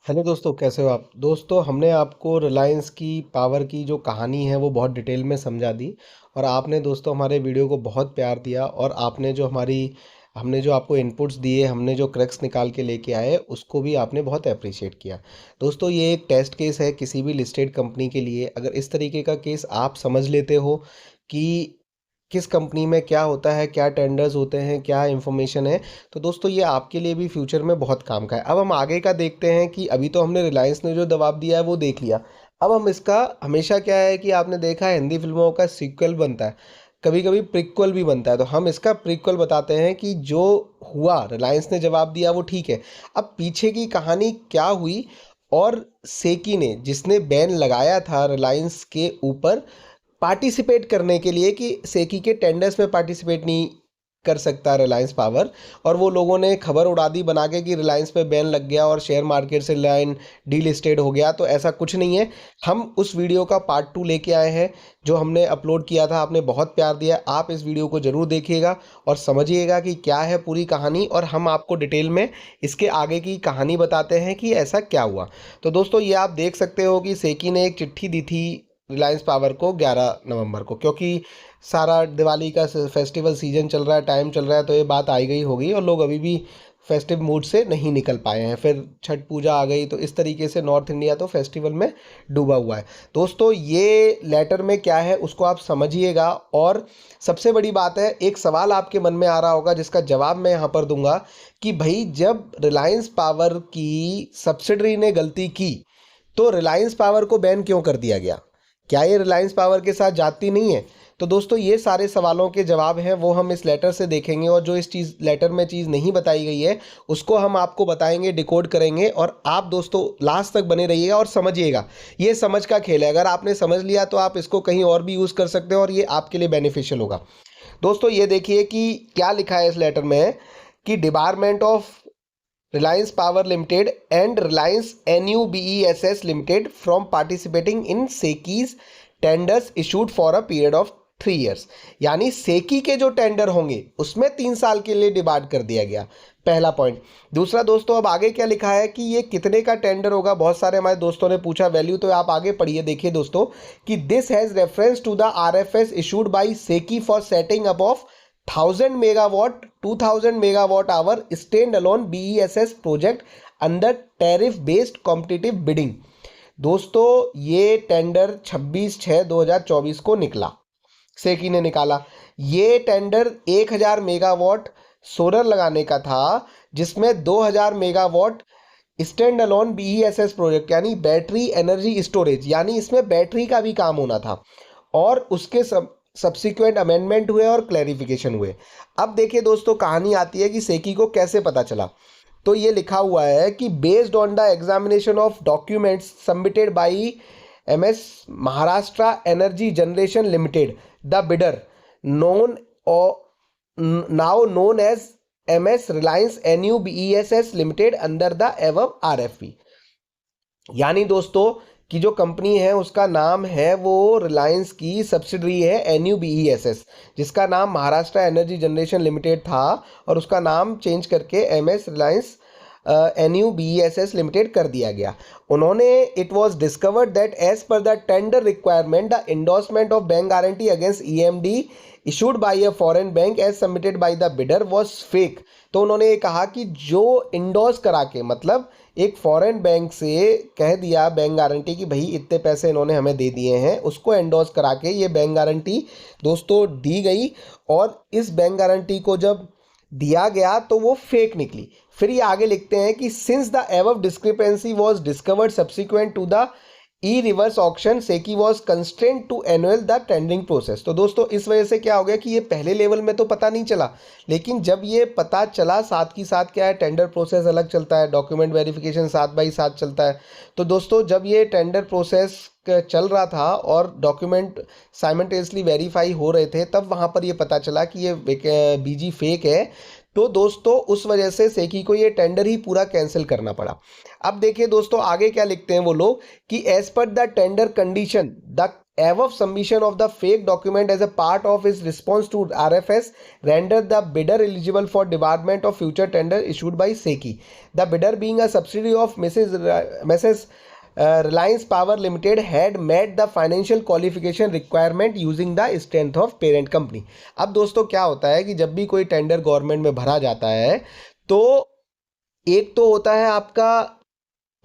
Hello दोस्तों, कैसे हो आप? दोस्तों, हमने आपको रिलायंस की पावर की जो कहानी है वो बहुत डिटेल में समझा दी। और आपने दोस्तों हमारे वीडियो को बहुत प्यार दिया, और आपने जो हमने जो आपको इनपुट्स दिए, हमने जो क्रक्स निकाल के लेके आए, उसको भी आपने बहुत अप्रिशिएट किया। दोस्तों, ये एक टेस्ट केस है किसी भी लिस्टेड कंपनी के लिए। अगर इस तरीके का केस आप समझ लेते हो कि किस कंपनी में क्या होता है, क्या टेंडर्स होते हैं, क्या इन्फॉर्मेशन है, तो दोस्तों ये आपके लिए भी फ्यूचर में बहुत काम का है। अब हम आगे का देखते हैं कि अभी तो हमने रिलायंस ने जो दबाव दिया है वो देख लिया। अब हम इसका हमेशा क्या है कि आपने देखा है हिंदी फिल्मों का सीक्वल बनता है, कभी कभी प्रीक्वल भी बनता है, तो हम इसका प्रीक्वल बताते हैं कि जो हुआ, रिलायंस ने जवाब दिया वो ठीक है। अब पीछे की कहानी क्या हुई, और सेकी ने, जिसने बैन लगाया था रिलायंस के ऊपर पार्टिसिपेट करने के लिए कि सेकी के टेंडर्स में पार्टिसिपेट नहीं कर सकता रिलायंस पावर, और वो लोगों ने खबर उड़ा दी बना के कि रिलायंस पे बैन लग गया और शेयर मार्केट से रिलायंस डीलिस्टेड हो गया। तो ऐसा कुछ नहीं है। हम उस वीडियो का पार्ट 2 लेके आए हैं जो हमने अपलोड किया था। आपने बहुत प्यार दिया। आप इस वीडियो को ज़रूर देखिएगा और समझिएगा कि क्या है पूरी कहानी, और हम आपको डिटेल में इसके आगे की कहानी बताते हैं कि ऐसा क्या हुआ। तो दोस्तों, ये आप देख सकते हो कि सेकी ने एक चिट्ठी दी थी रिलायंस पावर को 11 नवंबर को, क्योंकि सारा दिवाली का फेस्टिवल सीजन चल रहा है, टाइम चल रहा है, तो ये बात आई गई होगी और लोग अभी भी फेस्टिव मूड से नहीं निकल पाए हैं। फिर छठ पूजा आ गई, तो इस तरीके से नॉर्थ इंडिया तो फेस्टिवल में डूबा हुआ है। दोस्तों, ये लेटर में क्या है उसको आप समझिएगा। और सबसे बड़ी बात है, एक सवाल आपके मन में आ रहा होगा जिसका जवाब मैं यहाँ पर दूंगा कि भाई, जब रिलायंस पावर की सब्सिडरी ने गलती की तो रिलायंस पावर को बैन क्यों कर दिया गया? क्या ये रिलायंस पावर के साथ जाती नहीं है? तो दोस्तों, ये सारे सवालों के जवाब हैं वो हम इस लेटर से देखेंगे, और जो इस चीज़ लेटर में चीज़ नहीं बताई गई है उसको हम आपको बताएंगे, डिकोड करेंगे। और आप दोस्तों लास्ट तक बने रहिएगा और समझिएगा। ये समझ का खेल है। अगर आपने समझ लिया तो आप इसको कहीं और भी यूज़ कर सकते हो और ये आपके लिए बेनिफिशियल होगा। दोस्तों, ये देखिए कि क्या लिखा है इस लेटर में कि department of Reliance Power Limited and Reliance NUBESS Limited from participating in SECI's tenders issued for a period of 3 years। यानी सेकी के जो टेंडर होंगे उसमें 3 साल के लिए डिबार्ड कर दिया गया। पहला पॉइंट। दूसरा दोस्तों, अब आगे क्या लिखा है कि ये कितने का टेंडर होगा। बहुत सारे हमारे दोस्तों ने पूछा वैल्यू, तो आप आगे पढ़िए। देखिए दोस्तों कि this has reference to the RFS issued by SECI for setting up of 1000 megawatt 2000 megawatt hour stand alone BESS project under tariff based competitive bidding. दोस्तों, ये टेंडर 26/6/2024 को निकला, सेकी ने निकाला। ये टेंडर 1000 मेगावाट सोलर लगाने का था, जिसमें 2000 megawatt stand alone BESS project यानी बैटरी एनर्जी स्टोरेज, यानी इसमें बैटरी का भी काम होना था। और उसके सब्सिक्वेंट अमेंडमेंट हुए और क्लैरिफिकेशन हुए। अब देखिए दोस्तों, कहानी आती है कि सेकी को कैसे पता चला। तो ये लिखा हुआ है कि based on the examination of documents submitted by MS Maharashtra energy generation limited, the bidder known now known as MS Reliance NUBESS limited under the above RFP। यानी दोस्तों कि जो कंपनी है उसका नाम है, वो रिलायंस की सब्सिडरी है NUBESS, जिसका नाम महाराष्ट्र एनर्जी जनरेशन लिमिटेड था, और उसका नाम चेंज करके MS रिलायंस NUBESS लिमिटेड कर दिया गया। उन्होंने it was discovered that as per the tender requirement the endorsement of bank guarantee against EMD issued by a foreign bank as submitted by the bidder was fake. तो उन्होंने ये कहा कि जो इंडोर्स करा के, मतलब एक फॉरेन बैंक से कह दिया बैंक गारंटी कि भाई इतने पैसे इन्होंने हमें दे दिए हैं, उसको एंडोर्स करा के ये बैंक गारंटी दोस्तों दी गई। और इस बैंक गारंटी को जब दिया गया तो वो फेक निकली। फिर ये आगे लिखते हैं कि since the above discrepancy was discovered subsequent to the reverse auction, SECI was constraint to annul the tendering process. तो दोस्तों, इस वजह से क्या हो गया कि ये पहले लेवल में तो पता नहीं चला, लेकिन जब ये पता चला, साथ की साथ क्या है, टेंडर प्रोसेस अलग चलता है, डॉक्यूमेंट वेरिफिकेशन साथ बाई साथ चलता है। तो दोस्तों, जब ये टेंडर प्रोसेस चल रहा था और डॉक्यूमेंट साइमल्टेनियसली वेरीफाई हो रहे थे, तब वहाँ पर ये पता चला कि ये BG फेक है। तो दोस्तों उस वजह से सेकी को ये टेंडर ही पूरा कैंसिल करना पड़ा। अब देखिए दोस्तों आगे क्या लिखते हैं वो लोग कि as per the tender condition the above submission of the fake document as a part of his response to RFS render the bidder eligible for debarment of future tender issued by SECI. The bidder being a subsidiary of Mrs. Reliance Power Limited had met the financial qualification requirement using the strength of parent company. अब दोस्तों क्या होता है कि जब भी कोई tender government में भरा जाता है तो एक तो होता है आपका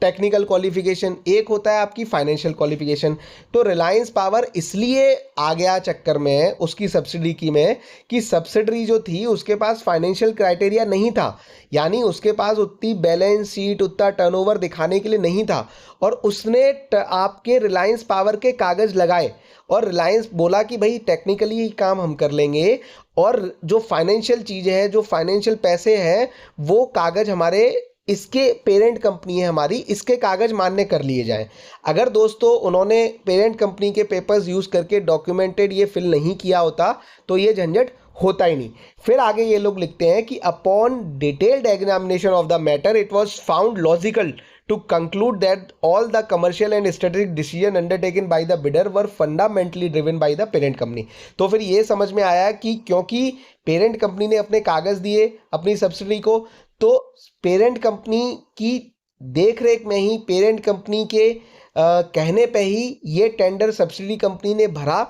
टेक्निकल क्वालिफिकेशन, एक होता है आपकी फाइनेंशियल क्वालिफिकेशन। तो रिलायंस पावर इसलिए आ गया चक्कर में उसकी सब्सिडी की में कि सब्सिडरी जो थी उसके पास फाइनेंशियल क्राइटेरिया नहीं था, यानी उसके पास उतनी बैलेंस शीट उतना टर्नओवर दिखाने के लिए नहीं था, और उसने आपके रिलायंस पावर के कागज़ लगाए और रिलायंस बोला कि भाई टेक्निकली ही काम हम कर लेंगे और जो फाइनेंशियल चीज़ें हैं, जो फाइनेंशियल पैसे हैं, वो कागज़ हमारे इसके पेरेंट कंपनी है हमारी, इसके कागज़ मान्य कर लिए जाएं। अगर दोस्तों उन्होंने पेरेंट कंपनी के पेपर्स यूज़ करके डॉक्यूमेंटेड ये फिल नहीं किया होता तो ये झंझट होता ही नहीं। फिर आगे ये लोग लिखते हैं कि upon detailed examination of the matter it was found logical to conclude that all the commercial and strategic decision undertaken by the bidder were fundamentally driven by the parent company। तो फिर ये समझ में आया कि क्योंकि पेरेंट कंपनी ने अपने कागज़ दिए अपनी सब्सिडी को, तो पेरेंट कंपनी की देख रेख में ही, पेरेंट कंपनी के कहने पे ही ये टेंडर सब्सिडी कंपनी ने भरा,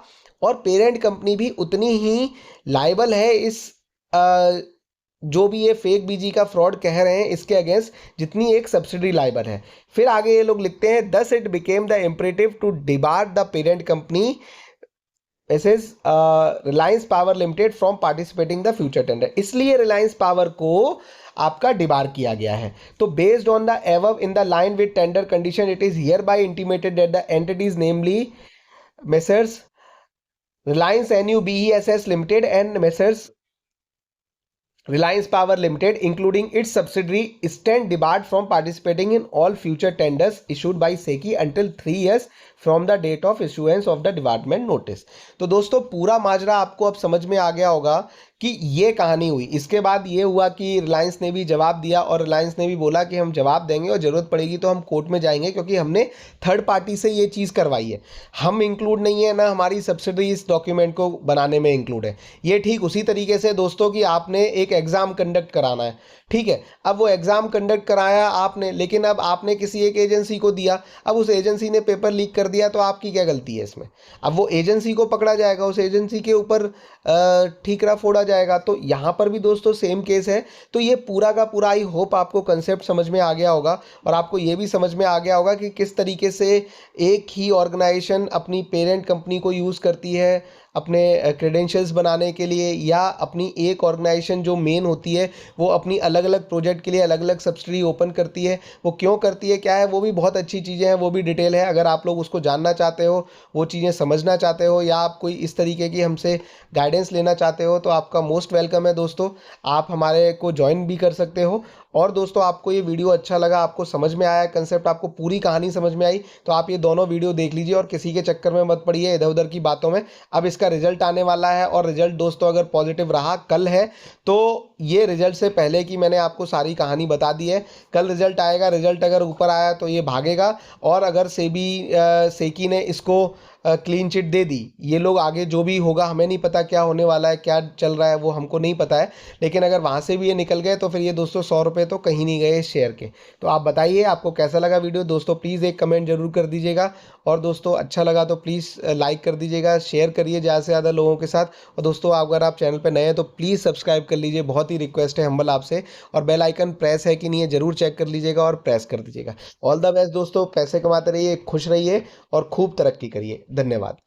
और पेरेंट कंपनी भी उतनी ही लायबल है इस जो भी ये फेक बीजी का फ्रॉड कह रहे हैं इसके अगेंस्ट जितनी एक सब्सिडी लायबल है। फिर आगे ये लोग लिखते हैं thus it became the imperative to debar the parent company SS Reliance Power Limited from participating the future tender. इसलिए रिलायंस पावर को आपका डिबार किया गया है। तो based on the above in the line with tender condition it is here bye intimated that the entities namely messrs Reliance NUBESS limited and messrs Reliance Power Limited, including its subsidiary, stand debarred from participating in all future tenders issued by SECI until 3 years from the date of issuance of the debarment notice। तो दोस्तों पूरा माजरा आपको अब समझ में आ गया होगा कि ये कहानी हुई। इसके बाद ये हुआ कि रिलायंस ने भी जवाब दिया, और रिलायंस ने भी बोला कि हम जवाब देंगे और ज़रूरत पड़ेगी तो हम कोर्ट में जाएंगे, क्योंकि हमने थर्ड पार्टी से ये चीज़ करवाई है, हम इंक्लूड नहीं है, ना हमारी सब्सिडी इस डॉक्यूमेंट को बनाने में इंक्लूड है। ये ठीक उसी तरीके से दोस्तों कि आपने एक एग्ज़ाम कंडक्ट कराना है, ठीक है, अब वो एग्ज़ाम कंडक्ट कराया आपने, लेकिन अब आपने किसी एक एजेंसी को दिया, अब उस एजेंसी ने पेपर लीक कर दिया, तो आपकी क्या गलती है इसमें? अब वो एजेंसी को पकड़ा जाएगा, उस एजेंसी के ऊपर ठीकरा फोड़ा जाएगा। तो यहाँ पर भी दोस्तों सेम केस है। तो ये पूरा का पूरा आई होप आपको कंसेप्ट समझ में आ गया होगा, और आपको ये भी समझ में आ गया होगा कि किस तरीके से एक ही ऑर्गेनाइजेशन अपनी पेरेंट कंपनी को यूज़ करती है अपने क्रेडेंशियल्स बनाने के लिए, या अपनी एक ऑर्गेनाइजेशन जो मेन होती है वो अपनी अलग अलग प्रोजेक्ट के लिए अलग अलग सब्सिडी ओपन करती है। वो क्यों करती है, क्या है, वो भी बहुत अच्छी चीज़ें हैं, वो भी डिटेल है। अगर आप लोग उसको जानना चाहते हो, वो चीज़ें समझना चाहते हो, या आप कोई इस तरीके की हमसे गाइडेंस लेना चाहते हो, तो आपका मोस्ट वेलकम है दोस्तों, आप हमारे को ज्वाइन भी कर सकते हो। और दोस्तों आपको ये वीडियो अच्छा लगा, आपको समझ में आया कंसेप्ट, आपको पूरी कहानी समझ में आई, तो आप ये दोनों वीडियो देख लीजिए और किसी के चक्कर में मत पड़िए इधर उधर की बातों में। अब इसका रिजल्ट आने वाला है, और रिजल्ट दोस्तों अगर पॉजिटिव रहा कल है, तो ये रिजल्ट से पहले की मैंने आपको सारी कहानी बता दी है। कल रिजल्ट आएगा, रिजल्ट अगर ऊपर आया तो ये भागेगा, और अगर सेकी ने इसको क्लीन चिट दे दी, ये लोग आगे जो भी होगा हमें नहीं पता क्या होने वाला है, क्या चल रहा है वो हमको नहीं पता है, लेकिन अगर वहाँ से भी ये निकल गए तो फिर ये दोस्तों 100 रुपये तो कहीं नहीं गए शेयर के। तो आप बताइए आपको कैसा लगा वीडियो दोस्तों, प्लीज़ एक कमेंट जरूर कर दीजिएगा, और दोस्तों अच्छा लगा तो प्लीज़ लाइक कर दीजिएगा, शेयर करिए ज़्यादा से ज़्यादा लोगों के साथ, और दोस्तों अगर आप चैनल पर नए हैं तो प्लीज़ सब्सक्राइब कर लीजिए, बहुत ही रिक्वेस्ट है हम्बल आपसे, और बेल आइकन प्रेस है कि नहीं है ज़रूर चेक कर लीजिएगा और प्रेस कर दीजिएगा। ऑल द बेस्ट दोस्तों, पैसे कमाते रहिए, खुश रहिए और खूब तरक्की करिए। धन्यवाद।